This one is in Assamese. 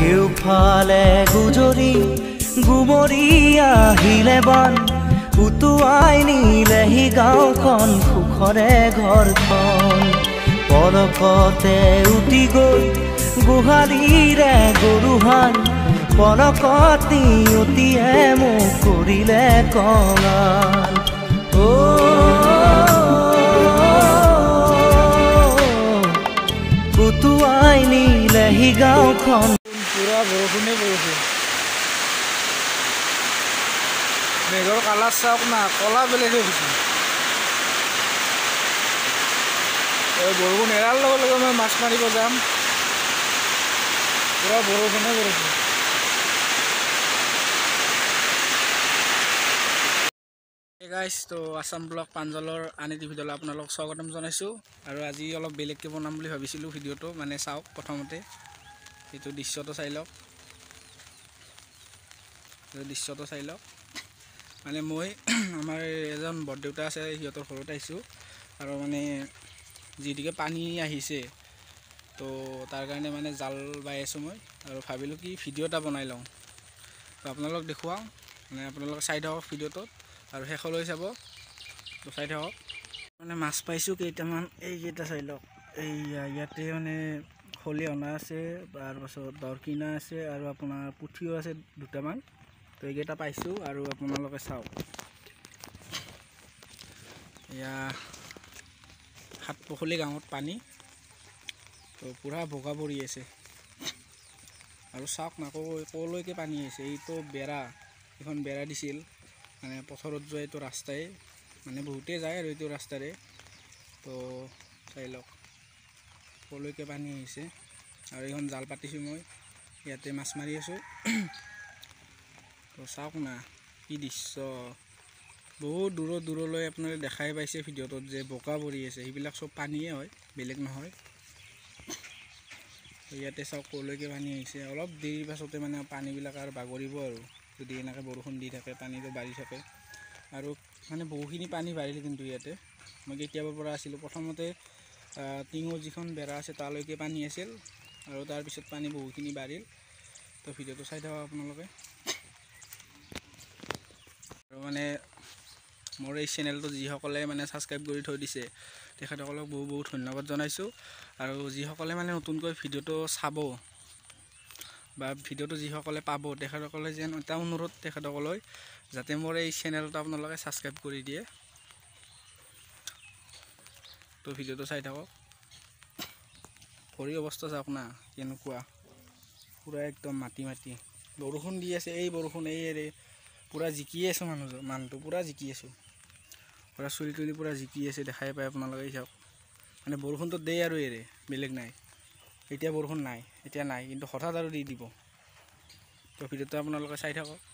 কেউফালে গুজৰি গুমৰি আহিলে বান উটুৱাই নিলেহি গাঁওখন সুখৰে ঘৰখন পলকতে উটি গৈ গোহালিৰে গৰুহাল পলকতি উটিয়ে মোক কৰিলে কঙাল উটুৱাই নিলেহি গাঁওখন পুৰা বৰষুণে বৰষুণ মেঘৰ কালাৰ চাওক না কলা বেলেগ হৈ গৈছে বৰষুণ এৰাৰ লগে লগে মই মাছ মাৰিব যাম পুৰা বৰষুণে বৰষুণ গাইজ তো আসাম ব্লগ প্ৰাঞ্জলৰ আন এটি ভিডিঅ'লৈ আপোনালোকক স্বাগতম জনাইছোঁ আৰু আজি অলপ বেলেগকৈ বনাম বুলি ভাবিছিলোঁ ভিডিঅ'টো মানে চাওক প্ৰথমতে এইটো দৃশ্যটো চাই লওক মানে মই আমাৰ এজন বৰদেউতা আছে সিহঁতৰ ঘৰত আহিছোঁ আৰু মানে যিদিকে পানী আহিছে তো তাৰ কাৰণে মানে জাল বাই আছোঁ মই আৰু ভাবিলোঁ কি ভিডিঅ' এটা বনাই লওঁ তো আপোনালোক দেখুৱাওঁ মানে আপোনালোকে চাই থাকক ভিডিঅ'টোত আৰু শেষলৈ চাব তো চাই থাকক মানে মাছ পাইছোঁ কেইটামান এইকেইটা চাই লওক ইয়াতে মানে খলিহনা আছে তাৰপাছত দৰকিনা আছে আৰু আপোনাৰ পুঠিও আছে দুটামান তো এইকেইটা পাইছোঁ আৰু আপোনালোকে চাওক এয়া সাতপখলি গাঁৱত পানী তো পুৰা বগা পৰি আছে আৰু চাওক না ক'লৈকে পানী আহিছে এইটো বেৰা এখন বেৰা দিছিল মানে পথাৰত যোৱা এইটো ৰাস্তাই মানে বহুতেই যায় আৰু এইটো ৰাস্তাৰে তো চাই লওক ক'লৈকে পানী আহিছে আৰু এইখন জাল পাতিছোঁ মই ইয়াতে মাছ মাৰি আছোঁ তো চাওক না কি দৃশ্য বহুত দূৰলৈ আপোনালোকে দেখাই পাইছে ভিডিঅ'টোত যে বোকা পৰি আছে সেইবিলাক চব পানীয়ে হয় বেলেগ নহয় ইয়াতে চাওক ক'লৈকে পানী আহিছে অলপ দেৰিৰ পাছতে মানে পানীবিলাক আৰু বাগৰিব আৰু যদি এনেকৈ বৰষুণ দি থাকে পানীটো বাঢ়ি থাকে আৰু মানে বহুখিনি পানী বাঢ়িল কিন্তু ইয়াতে মই কেতিয়াবাৰ পৰা আছিলোঁ প্ৰথমতে টিঙৰ যিখন বেৰা আছে তালৈকে পানী আছিল আৰু তাৰপিছত পানী বহুখিনি বাঢ়িল তো ভিডিঅ'টো চাই থাকক আপোনালোকে আৰু মানে মোৰ এই চেনেলটো যিসকলে মানে ছাবস্ক্ৰাইব কৰি থৈ দিছে তেখেতসকলক বহুত ধন্যবাদ জনাইছোঁ আৰু যিসকলে মানে নতুনকৈ ভিডিঅ'টো চাব বা ভিডিঅ'টো যিসকলে পাব তেখেতসকলে যেন এটা অনুৰোধ তেখেতসকললৈ যাতে মোৰ এই চেনেলটো আপোনালোকে ছাবস্ক্ৰাইব কৰি দিয়ে তো ভিডিঅ'টো চাই থাকক ভৰি অৱস্থা চাওক না কেনেকুৱা পুৰা একদম মাটি বৰষুণ দি আছে এই বৰষুণ এই পুৰা জিকি আছোঁ মানুহটো পুৰা জিকি আছোঁ পুৰা চুলি তুলি পুৰা জিকি আছে দেখাই পায় আপোনালোকে চাওক মানে বৰষুণটো দেই আৰু এৰে বেলেগ নাই এতিয়া বৰষুণ নাই এতিয়া নাই কিন্তু হঠাৎ আৰু দি দিব তো ভিডিঅ'টো আপোনালোকে চাই থাকক